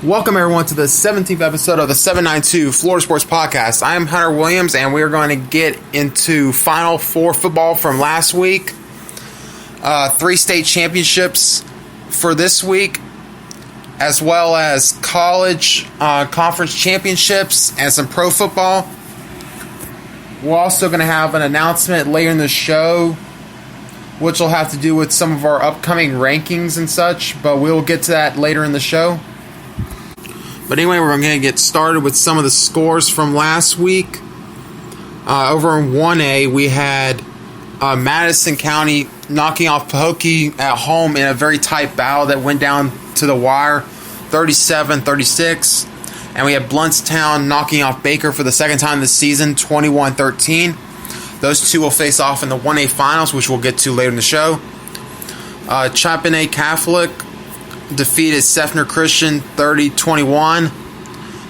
Welcome, everyone, to the 17th episode of the 792 Florida Sports Podcast. I am Hunter Williams, and we are going to get into Final Four football from last week. 3 state championships for this week, as well as college conference championships and some pro football. We're also going to have an announcement later in the show, which will have to do with some of our upcoming rankings and such, but we'll get to that later in the show. But anyway, we're going to get started with some of the scores from last week. Over in 1A, we had Madison County knocking off Pahokee at home in a very tight battle that went down to the wire, 37-36. And we had Blountstown knocking off Baker for the second time this season, 21-13. Those two will face off in the 1A finals, which we'll get to later in the show. Champaign Catholic defeated Seffner Christian 30-21,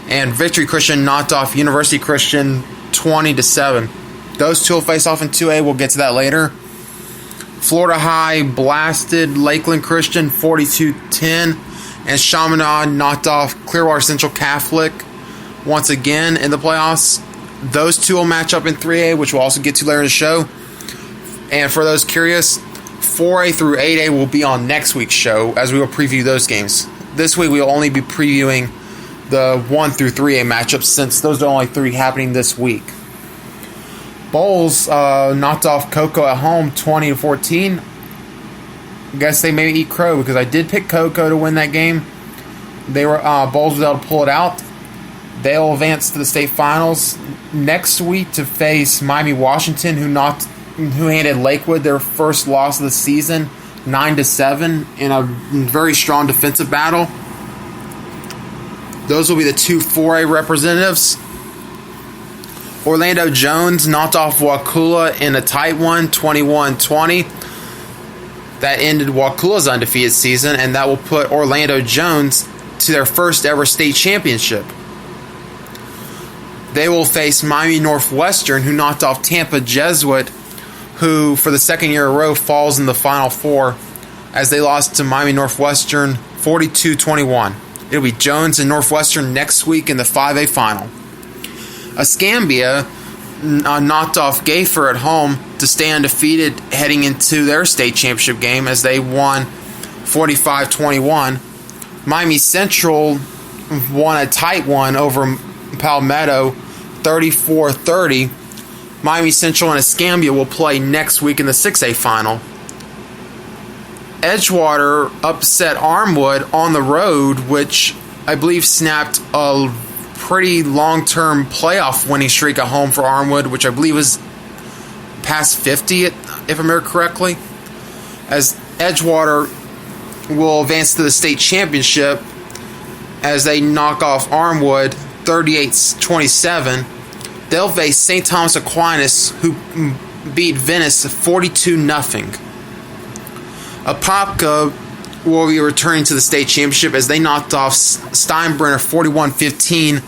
and Victory Christian knocked off University Christian 20-7. Those two will face off in 2A. We'll get to that later. Florida High blasted Lakeland Christian 42-10, and Chaminade knocked off Clearwater Central Catholic once again in the playoffs. Those two will match up in 3A, which we'll also get to later in the show. And for those curious, 4A through 8A will be on next week's show as we will preview those games. This week we will only be previewing the 1 through 3A matchups since those are only 3 happening this week. Bowles knocked off Cocoa at home 20-14. Guess they may eat crow because I did pick Cocoa to win that game. Bowles was able to pull it out. They'll advance to the state finals next week to face Miami Washington, who handed Lakewood their first loss of the season, 9-7, in a very strong defensive battle. Those will be the 2 4A representatives. Orlando Jones knocked off Wakulla in a tight one, 21-20. That ended Wakula's undefeated season, and that will put Orlando Jones to their first ever state championship. They will face Miami Northwestern, who knocked off Tampa Jesuit, who for the second year in a row falls in the Final Four as they lost to Miami Northwestern 42-21. It'll be Jones and Northwestern next week in the 5A final. Escambia knocked off Gayfer at home to stay undefeated heading into their state championship game as they won 45-21. Miami Central won a tight one over Palmetto 34-30. Miami Central and Escambia will play next week in the 6A final. Edgewater upset Armwood on the road, which I believe snapped a pretty long-term playoff winning streak at home for Armwood, which I believe was past 50, if I remember correctly. As Edgewater will advance to the state championship as they knock off Armwood 38-27. They'll face St. Thomas Aquinas, who beat Venice 42-0. Apopka will be returning to the state championship as they knocked off Steinbrenner 41-15.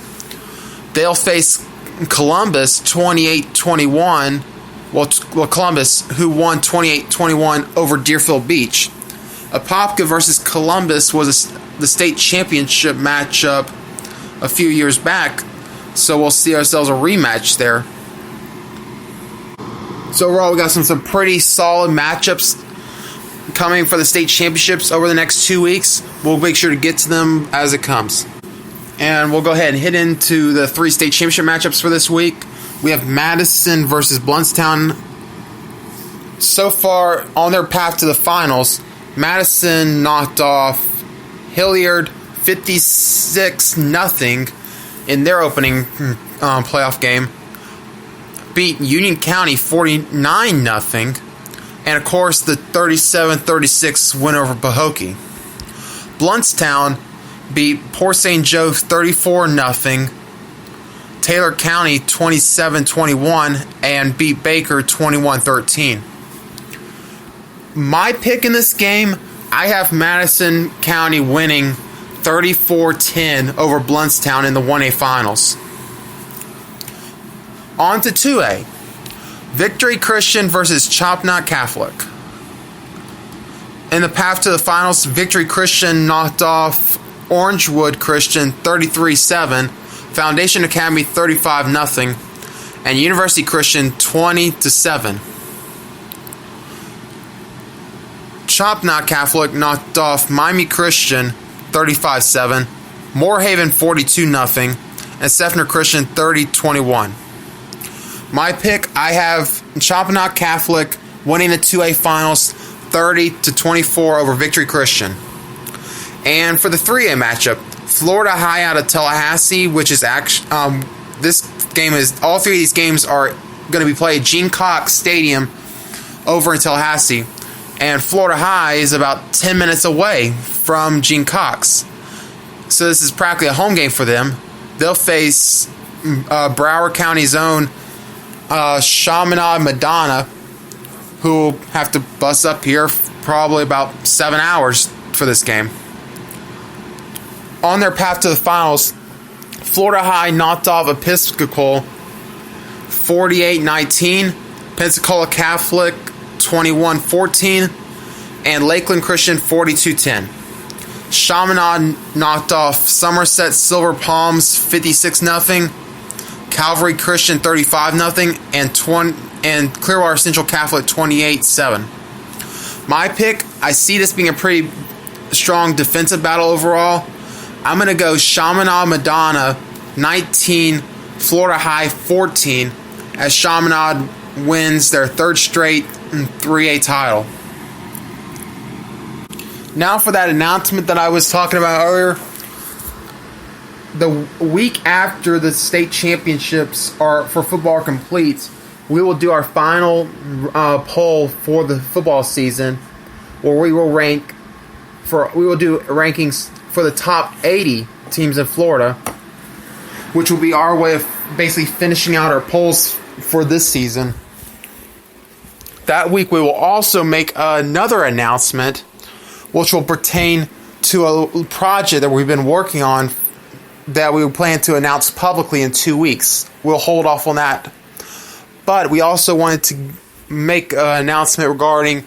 They'll face Columbus 28-21. Well, Columbus, who won 28-21 over Deerfield Beach. Apopka versus Columbus was the state championship matchup a few years back, so we'll see ourselves a rematch there. So overall, we got some pretty solid matchups coming for the state championships over the next 2 weeks. We'll make sure to get to them as it comes. And we'll go ahead and hit into the 3 state championship matchups for this week. We have Madison versus Blountstown. So far, on their path to the finals, Madison knocked off Hilliard 56-0 in their opening playoff game, beat Union County 49-0, and of course the 37-36 win over Pahokee. Blountstown beat Port St. Joe 34-0, Taylor County 27-21, and beat Baker 21-13. My pick in this game, I have Madison County winning 34-10 over Blountstown in the 1A finals. On to 2A. Victory Christian versus Chaminade Catholic. In the path to the finals, Victory Christian knocked off Orangewood Christian 33-7, Foundation Academy 35-0, and University Christian 20-7. Chopnot Catholic knocked off Miami Christian 35-7, Moorhaven 42-0, and Seffner Christian 30-21. My pick, I have Chopnot Catholic winning the 2A finals 30-24 over Victory Christian. And for the 3A matchup, Florida High out of Tallahassee, which is actually all three of these games are going to be played at Gene Cox Stadium over in Tallahassee, and Florida High is about 10 minutes away from Gene Cox, so this is practically a home game for them. They'll face Broward County's own Chaminade Madonna, who will have to bus up here probably about 7 hours for this game. On their path to the finals, Florida High knocked off Episcopal 48-19, Pensacola Catholic 21-14, and Lakeland Christian 42-10. Chaminade knocked off Somerset Silver Palms 56-0, Calvary Christian 35-0, and Clearwater Central Catholic 28-7. My pick, I see this being a pretty strong defensive battle overall. I'm going to go Chaminade Madonna 19, Florida High 14, as Chaminade wins their third straight 3A title. Now for that announcement that I was talking about earlier. The week after the state championships for football are complete, we will do our final poll for the football season, where we will do rankings for the top 80 teams in Florida, which will be our way of basically finishing out our polls for this season. That week we will also make another announcement, which will pertain to a project that we've been working on that we plan to announce publicly in 2 weeks. We'll hold off on that. But we also wanted to make an announcement regarding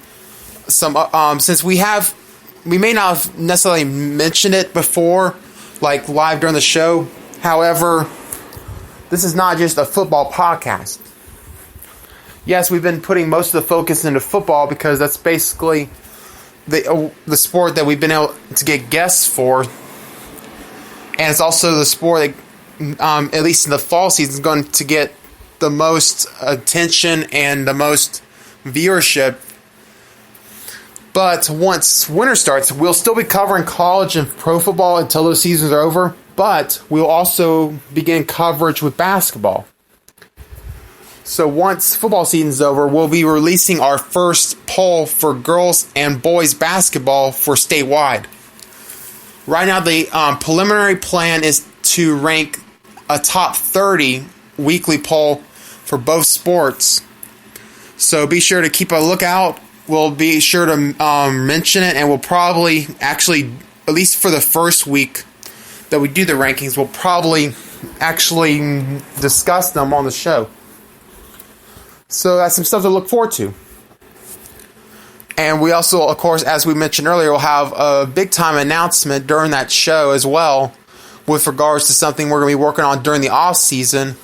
some, since we may not have necessarily mentioned it before, like live during the show. However, this is not just a football podcast. Yes, we've been putting most of the focus into football because that's basically the sport that we've been able to get guests for. And it's also the sport that, at least in the fall season, is going to get the most attention and the most viewership. But once winter starts, we'll still be covering college and pro football until those seasons are over. But we'll also begin coverage with basketball. So once football season's over, we'll be releasing our first poll for girls and boys basketball for statewide. Right now, the preliminary plan is to rank a top 30 weekly poll for both sports. So be sure to keep a lookout. We'll be sure to mention it, and we'll probably actually, at least for the first week that we do the rankings, we'll probably actually discuss them on the show. So that's some stuff to look forward to. And we also, of course, as we mentioned earlier, will have a big-time announcement during that show as well with regards to something we're going to be working on during the off-season.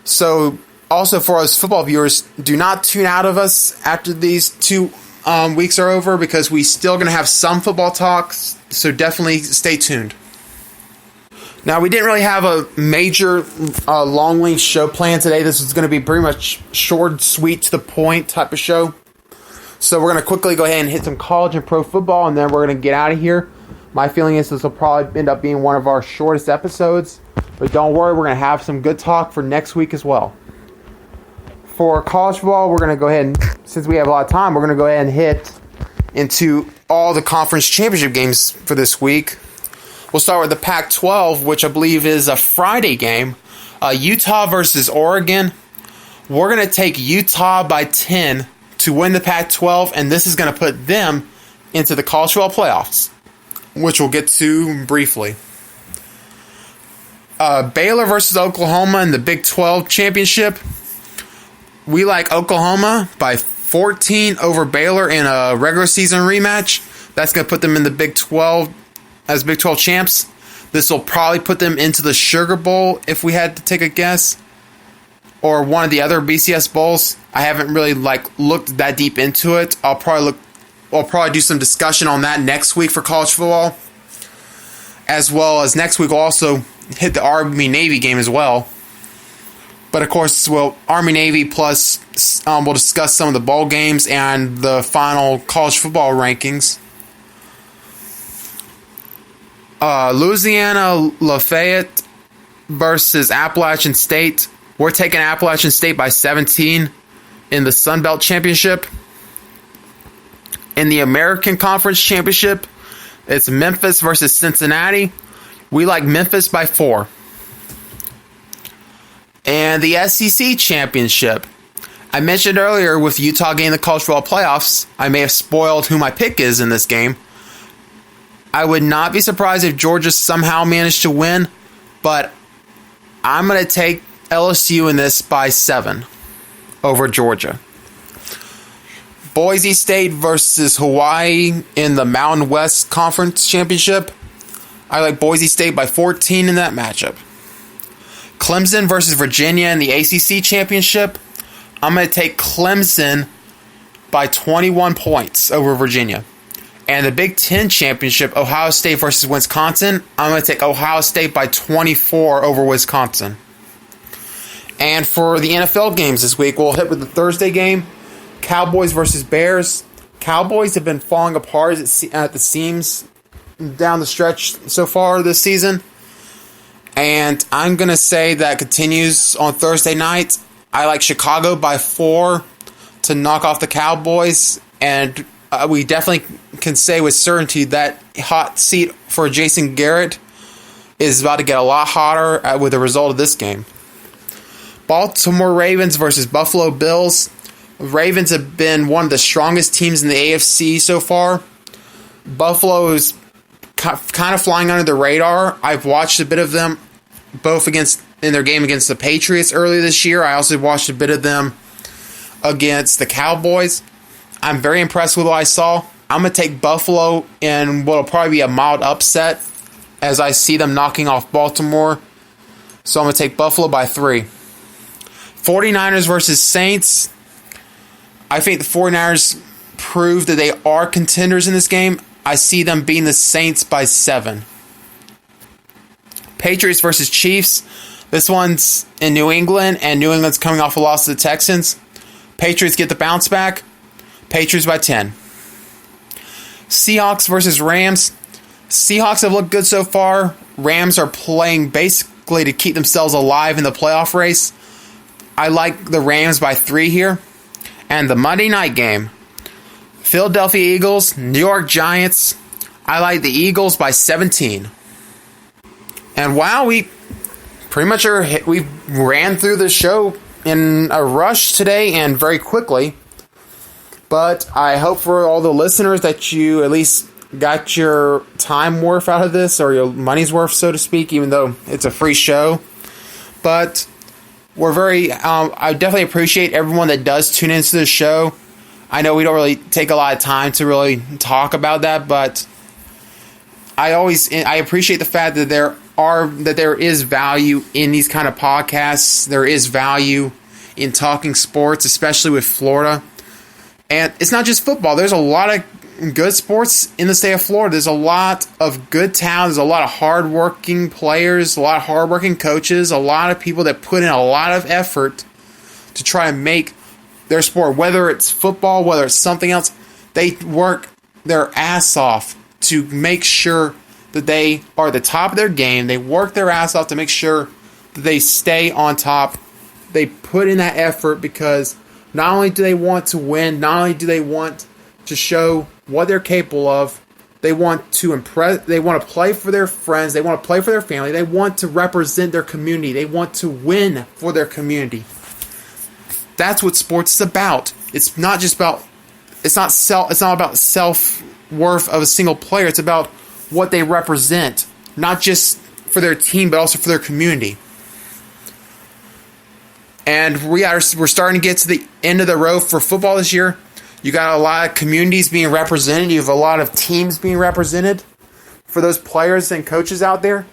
So, also for us football viewers, do not tune out of us after these 2 weeks are over, because we still going to have some football talks, so definitely stay tuned. Now, we didn't really have a major long-length show plan today. This is going to be pretty much short, sweet, to the point type of show. So we're going to quickly go ahead and hit some college and pro football, and then we're going to get out of here. My feeling is this will probably end up being one of our shortest episodes. But don't worry, we're going to have some good talk for next week as well. For college football, we're going to go ahead and, since we have a lot of time, we're going to go ahead and hit into all the conference championship games for this week. We'll start with the Pac-12, which I believe is a Friday game. Utah versus Oregon. We're going to take Utah by 10 to win the Pac-12, and this is going to put them into the college football playoffs, which we'll get to briefly. Baylor versus Oklahoma in the Big 12 championship. We like Oklahoma by 14 over Baylor in a regular season rematch. That's going to put them in the Big 12 as Big 12 champs. This will probably put them into the Sugar Bowl if we had to take a guess, or one of the other BCS bowls. I haven't really looked that deep into it. I'll probably do some discussion on that next week for college football, as well as next week we'll also hit the Army-Navy game as well. But of course, Army-Navy plus we'll discuss some of the bowl games and the final college football rankings. Louisiana Lafayette versus Appalachian State. We're taking Appalachian State by 17 in the Sun Belt Championship. In the American Conference Championship, it's Memphis versus Cincinnati. We like Memphis by 4. And the SEC Championship. I mentioned earlier with Utah getting the college football playoffs, I may have spoiled who my pick is in this game. I would not be surprised if Georgia somehow managed to win, but I'm going to take LSU in this by 7 over Georgia. Boise State versus Hawaii in the Mountain West Conference Championship. I like Boise State by 14 in that matchup. Clemson versus Virginia in the ACC Championship. I'm going to take Clemson by 21 points over Virginia. And the Big Ten Championship, Ohio State versus Wisconsin, I'm going to take Ohio State by 24 over Wisconsin. And for the NFL games this week, we'll hit with the Thursday game, Cowboys versus Bears. Cowboys have been falling apart at the seams down the stretch so far this season. And I'm going to say that continues on Thursday night. I like Chicago by 4 to knock off the Cowboys. And we definitely can say with certainty that hot seat for Jason Garrett is about to get a lot hotter with the result of this game. Baltimore Ravens versus Buffalo Bills. Ravens have been one of the strongest teams in the AFC so far. Buffalo is kind of flying under the radar. I've watched a bit of them both in their game against the Patriots earlier this year. I also watched a bit of them against the Cowboys. I'm very impressed with what I saw. I'm going to take Buffalo in what will probably be a mild upset as I see them knocking off Baltimore. So I'm going to take Buffalo by 3. 49ers versus Saints. I think the 49ers prove that they are contenders in this game. I see them beating the Saints by 7. Patriots versus Chiefs. This one's in New England, and New England's coming off a loss to the Texans. Patriots get the bounce back. Patriots by 10. Seahawks versus Rams. Seahawks have looked good so far. Rams are playing basically to keep themselves alive in the playoff race. I like the Rams by 3 here. And the Monday night game, Philadelphia Eagles, New York Giants. I like the Eagles by 17. And wow, we pretty much we ran through the show in a rush today and very quickly. But I hope for all the listeners that you at least got your time worth out of this, or your money's worth, so to speak, even though it's a free show. But we're I definitely appreciate everyone that does tune into the show. I know we don't really take a lot of time to really talk about that, but I appreciate the fact that there is value in these kind of podcasts. There is value in talking sports, especially with Florida. And it's not just football. There's a lot of good sports in the state of Florida. There's a lot of good talent. There's a lot of hardworking players, a lot of hardworking coaches, a lot of people that put in a lot of effort to try and make their sport, whether it's football, whether it's something else. They work their ass off to make sure that they are at the top of their game. They work their ass off to make sure that they stay on top. They put in that effort because not only do they want to win, not only do they want to show what they're capable of, they want to impress, they want to play for their friends, they want to play for their family, they want to represent their community, they want to win for their community. That's what sports is about. It's not about self-worth of a single player. It's about what they represent, not just for their team, but also for their community. And we're starting to get to the end of the road for football this year. You got a lot of communities being represented. You have a lot of teams being represented. for those players and coaches out there,